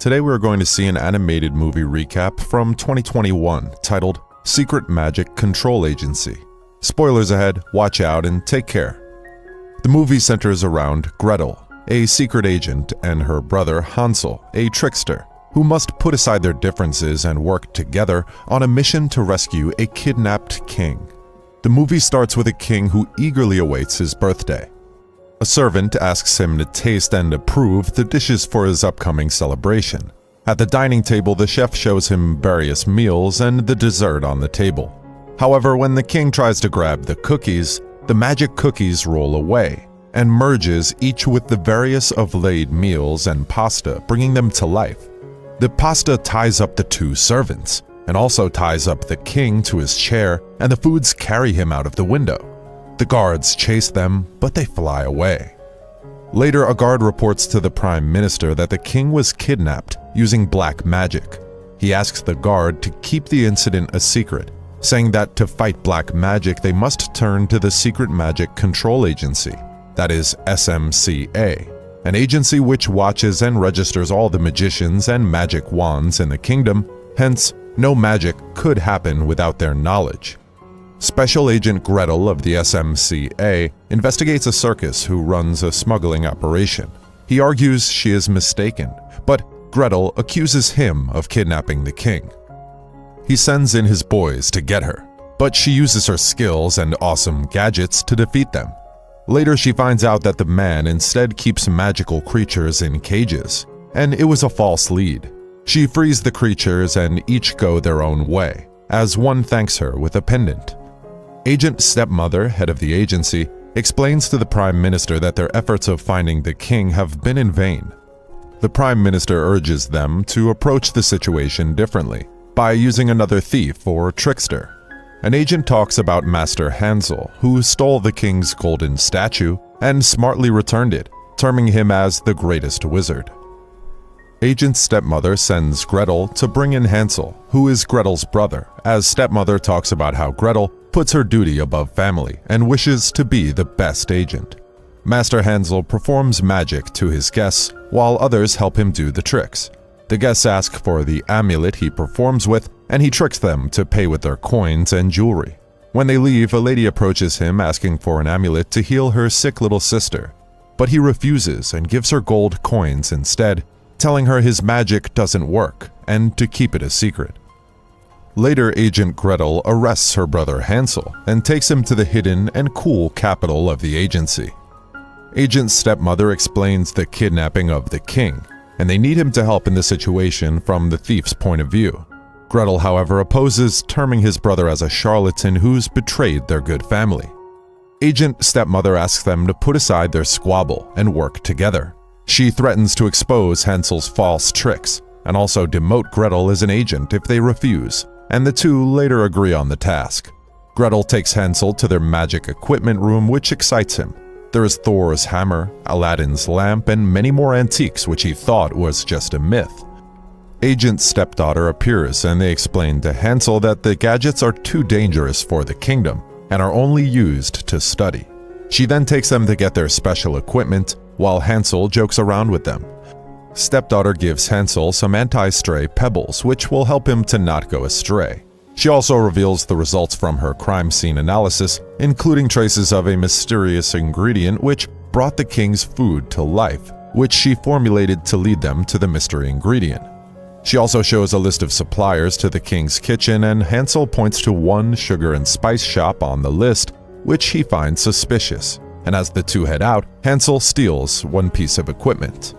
Today we are going to see an animated movie recap from 2021 titled Secret Magic Control Agency. Spoilers ahead, watch out and take care. The movie centers around Gretel, a secret agent, and her brother Hansel, a trickster, who must put aside their differences and work together on a mission to rescue a kidnapped king. The movie starts with a king who eagerly awaits his birthday. A servant asks him to taste and approve the dishes for his upcoming celebration. At the dining table, the chef shows him various meals and the dessert on the table. However, when the king tries to grab the cookies, the magic cookies roll away and merges each with the various of-laid meals and pasta, bringing them to life. The pasta ties up the two servants and also ties up the king to his chair, and the foods carry him out of the window. The guards chase them, but they fly away. Later, a guard reports to the prime minister that the king was kidnapped using black magic. He asks the guard to keep the incident a secret, saying that to fight black magic they must turn to the Secret Magic Control Agency, that is SMCA, an agency which watches and registers all the magicians and magic wands in the kingdom, hence no magic could happen without their knowledge. Special Agent Gretel of the SMCA investigates a circus who runs a smuggling operation. He argues she is mistaken, but Gretel accuses him of kidnapping the king. He sends in his boys to get her, but she uses her skills and awesome gadgets to defeat them. Later, she finds out that the man instead keeps magical creatures in cages, and it was a false lead. She frees the creatures and each go their own way, as one thanks her with a pendant. Agent Stepmother, head of the agency, explains to the Prime Minister that their efforts of finding the king have been in vain. The Prime Minister urges them to approach the situation differently, by using another thief or trickster. An agent talks about Master Hansel, who stole the king's golden statue and smartly returned it, terming him as the greatest wizard. Agent Stepmother sends Gretel to bring in Hansel, who is Gretel's brother, as Stepmother talks about how Gretel puts her duty above family and wishes to be the best agent. Master Hansel performs magic to his guests while others help him do the tricks. The guests ask for the amulet he performs with, and he tricks them to pay with their coins and jewelry. When they leave, a lady approaches him asking for an amulet to heal her sick little sister, but he refuses and gives her gold coins instead, telling her his magic doesn't work and to keep it a secret. Later, Agent Gretel arrests her brother Hansel and takes him to the hidden and cool capital of the agency. Agent Stepmother explains the kidnapping of the king, and they need him to help in the situation from the thief's point of view. Gretel, however, opposes, terming his brother as a charlatan who's betrayed their good family. Agent Stepmother asks them to put aside their squabble and work together. She threatens to expose Hansel's false tricks and also demote Gretel as an agent if they refuse, and the two later agree on the task. Gretel takes Hansel to their magic equipment room, which excites him. There is Thor's hammer, Aladdin's lamp, and many more antiques which he thought was just a myth. Agent's stepdaughter appears and they explain to Hansel that the gadgets are too dangerous for the kingdom and are only used to study. She then takes them to get their special equipment, while Hansel jokes around with them. Stepdaughter gives Hansel some anti-stray pebbles, which will help him to not go astray. She also reveals the results from her crime scene analysis, including traces of a mysterious ingredient which brought the king's food to life, which she formulated to lead them to the mystery ingredient. She also shows a list of suppliers to the king's kitchen, and Hansel points to one sugar and spice shop on the list, which he finds suspicious. And as the two head out, Hansel steals one piece of equipment.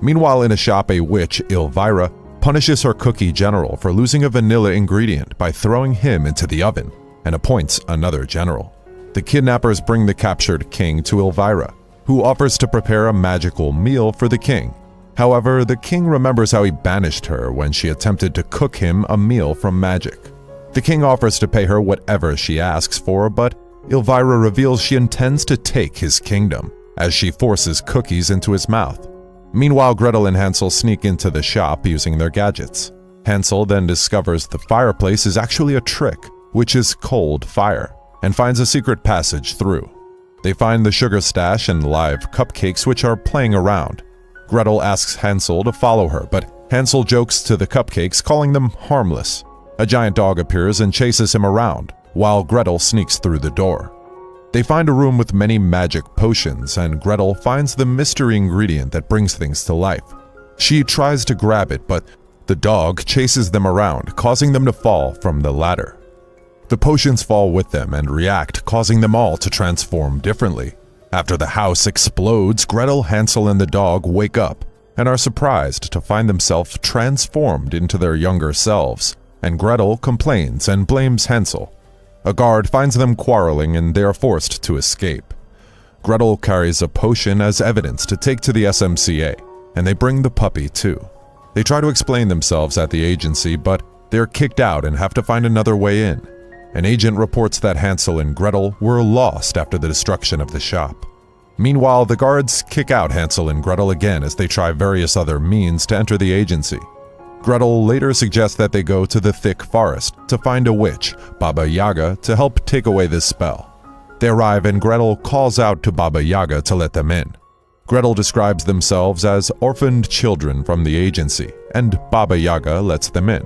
Meanwhile, in a shop, a witch, Elvira, punishes her cookie general for losing a vanilla ingredient by throwing him into the oven, and appoints another general. The kidnappers bring the captured king to Elvira, who offers to prepare a magical meal for the king. However, the king remembers how he banished her when she attempted to cook him a meal from magic. The king offers to pay her whatever she asks for, but Elvira reveals she intends to take his kingdom, as she forces cookies into his mouth. Meanwhile, Gretel and Hansel sneak into the shop using their gadgets. Hansel then discovers the fireplace is actually a trick, which is cold fire, and finds a secret passage through. They find the sugar stash and live cupcakes which are playing around. Gretel asks Hansel to follow her, but Hansel jokes to the cupcakes, calling them harmless. A giant dog appears and chases him around, while Gretel sneaks through the door. They find a room with many magic potions, and Gretel finds the mystery ingredient that brings things to life. She tries to grab it, but the dog chases them around, causing them to fall from the ladder. The potions fall with them and react, causing them all to transform differently. After the house explodes, Gretel, Hansel, and the dog wake up and are surprised to find themselves transformed into their younger selves, and Gretel complains and blames Hansel. A guard finds them quarreling and they are forced to escape. Gretel carries a potion as evidence to take to the SMCA, and they bring the puppy too. They try to explain themselves at the agency, but they're kicked out and have to find another way in. An agent reports that Hansel and Gretel were lost after the destruction of the shop. Meanwhile, the guards kick out Hansel and Gretel again as they try various other means to enter the agency. Gretel later suggests that they go to the thick forest to find a witch, Baba Yaga, to help take away this spell. They arrive and Gretel calls out to Baba Yaga to let them in. Gretel describes themselves as orphaned children from the agency, and Baba Yaga lets them in.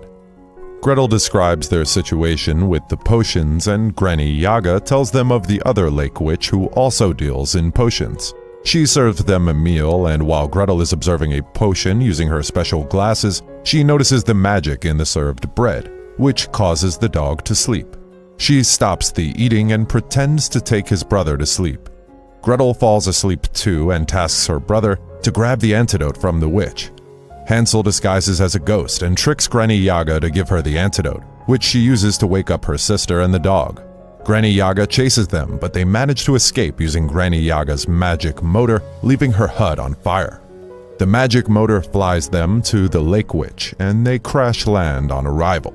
Gretel describes their situation with the potions, and Granny Yaga tells them of the other lake witch who also deals in potions. She serves them a meal, and while Gretel is observing a potion using her special glasses, she notices the magic in the served bread, which causes the dog to sleep. She stops the eating and pretends to take his brother to sleep. Gretel falls asleep too and tasks her brother to grab the antidote from the witch. Hansel disguises as a ghost and tricks Granny Yaga to give her the antidote, which she uses to wake up her sister and the dog. Granny Yaga chases them, but they manage to escape using Granny Yaga's magic motor, leaving her hut on fire. The magic motor flies them to the lake witch, and they crash land on arrival.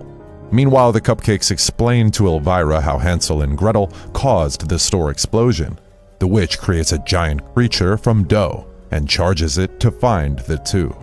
Meanwhile, the cupcakes explain to Elvira how Hansel and Gretel caused the store explosion. The witch creates a giant creature from dough and charges it to find the two.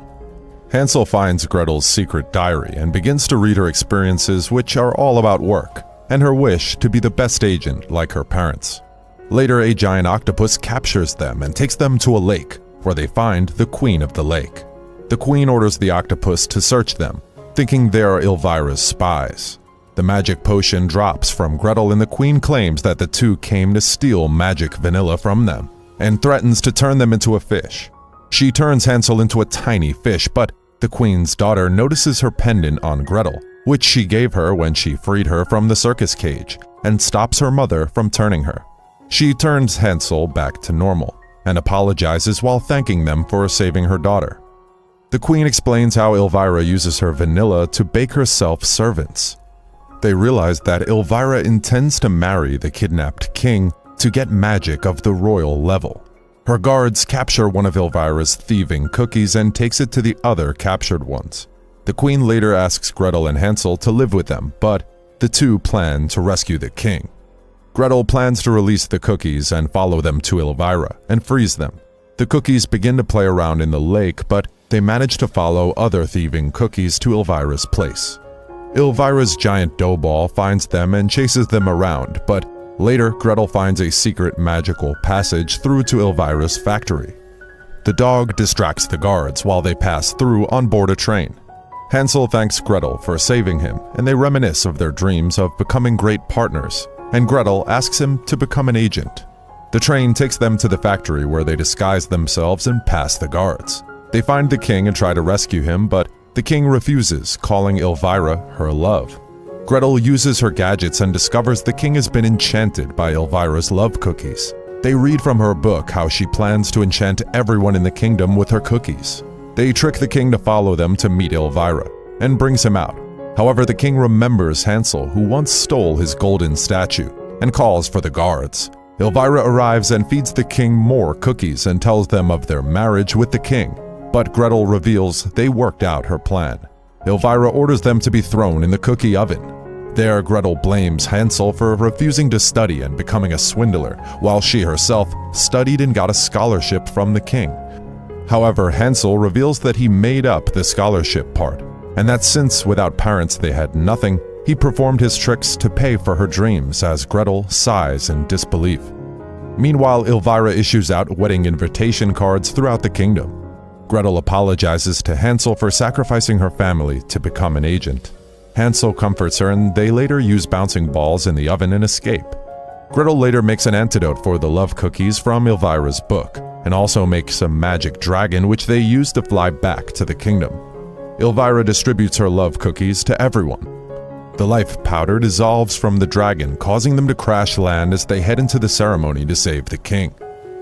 Hansel finds Gretel's secret diary and begins to read her experiences, which are all about work, and her wish to be the best agent like her parents. Later, a giant octopus captures them and takes them to a lake, where they find the queen of the lake. The queen orders the octopus to search them, thinking they are Elvira's spies. The magic potion drops from Gretel, and the queen claims that the two came to steal magic vanilla from them, and threatens to turn them into a fish. She turns Hansel into a tiny fish, but the queen's daughter notices her pendant on Gretel, which she gave her when she freed her from the circus cage, and stops her mother from turning her. She turns Hansel back to normal, and apologizes while thanking them for saving her daughter. The queen explains how Elvira uses her vanilla to bake herself servants. They realize that Elvira intends to marry the kidnapped king to get magic of the royal level. Her guards capture one of Elvira's thieving cookies and takes it to the other captured ones. The queen later asks Gretel and Hansel to live with them, but the two plan to rescue the king. Gretel plans to release the cookies and follow them to Elvira and freeze them. The cookies begin to play around in the lake, but they manage to follow other thieving cookies to Elvira's place. Elvira's giant dough ball finds them and chases them around, but later Gretel finds a secret magical passage through to Elvira's factory. The dog distracts the guards while they pass through on board a train. Hansel thanks Gretel for saving him, and they reminisce of their dreams of becoming great partners, and Gretel asks him to become an agent. The train takes them to the factory where they disguise themselves and pass the guards. They find the king and try to rescue him, but the king refuses, calling Elvira her love. Gretel uses her gadgets and discovers the king has been enchanted by Elvira's love cookies. They read from her book how she plans to enchant everyone in the kingdom with her cookies. They trick the king to follow them to meet Elvira, and brings him out. However, the king remembers Hansel, who once stole his golden statue, and calls for the guards. Elvira arrives and feeds the king more cookies and tells them of their marriage with the king, but Gretel reveals they worked out her plan. Elvira orders them to be thrown in the cookie oven. There, Gretel blames Hansel for refusing to study and becoming a swindler, while she herself studied and got a scholarship from the king. However, Hansel reveals that he made up the scholarship part, and that since without parents they had nothing, he performed his tricks to pay for her dreams as Gretel sighs in disbelief. Meanwhile, Elvira issues out wedding invitation cards throughout the kingdom. Gretel apologizes to Hansel for sacrificing her family to become an agent. Hansel comforts her and they later use bouncing balls in the oven and escape. Gretel later makes an antidote for the love cookies from Elvira's book, and also makes a magic dragon which they use to fly back to the kingdom. Elvira distributes her love cookies to everyone. The life powder dissolves from the dragon, causing them to crash land as they head into the ceremony to save the king.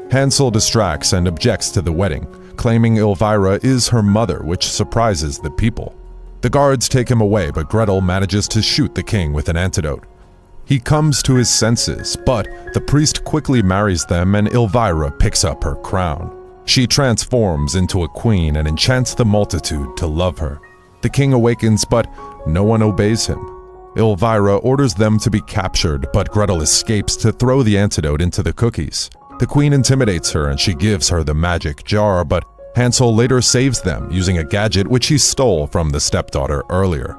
Hansel distracts and objects to the wedding, claiming Elvira is her mother, which surprises the people. The guards take him away, but Gretel manages to shoot the king with an antidote. He comes to his senses, but the priest quickly marries them and Elvira picks up her crown. She transforms into a queen and enchants the multitude to love her. The king awakens, but no one obeys him. Elvira orders them to be captured, but Gretel escapes to throw the antidote into the cookies. The queen intimidates her and she gives her the magic jar, but Hansel later saves them using a gadget which he stole from the stepdaughter earlier.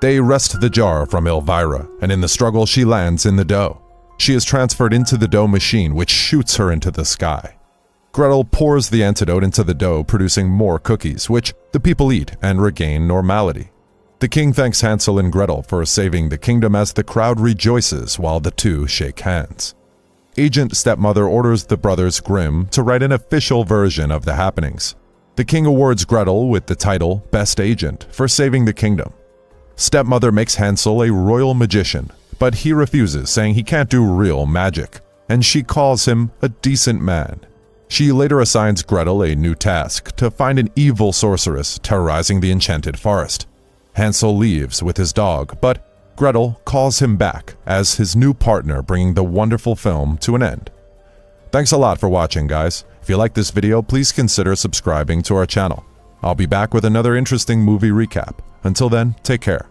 They wrest the jar from Elvira, and in the struggle she lands in the dough. She is transferred into the dough machine, which shoots her into the sky. Gretel pours the antidote into the dough, producing more cookies, which the people eat and regain normality. The king thanks Hansel and Gretel for saving the kingdom as the crowd rejoices while the two shake hands. Agent Stepmother orders the brothers Grimm to write an official version of the happenings. The king awards Gretel with the title Best Agent for saving the kingdom. Stepmother makes Hansel a royal magician, but he refuses, saying he can't do real magic, and she calls him a decent man. She later assigns Gretel a new task to find an evil sorceress terrorizing the enchanted forest. Hansel leaves with his dog, but Gretel calls him back as his new partner, bringing the wonderful film to an end. Thanks a lot for watching, guys. If you like this video, please consider subscribing to our channel. I'll be back with another interesting movie recap. Until then, take care.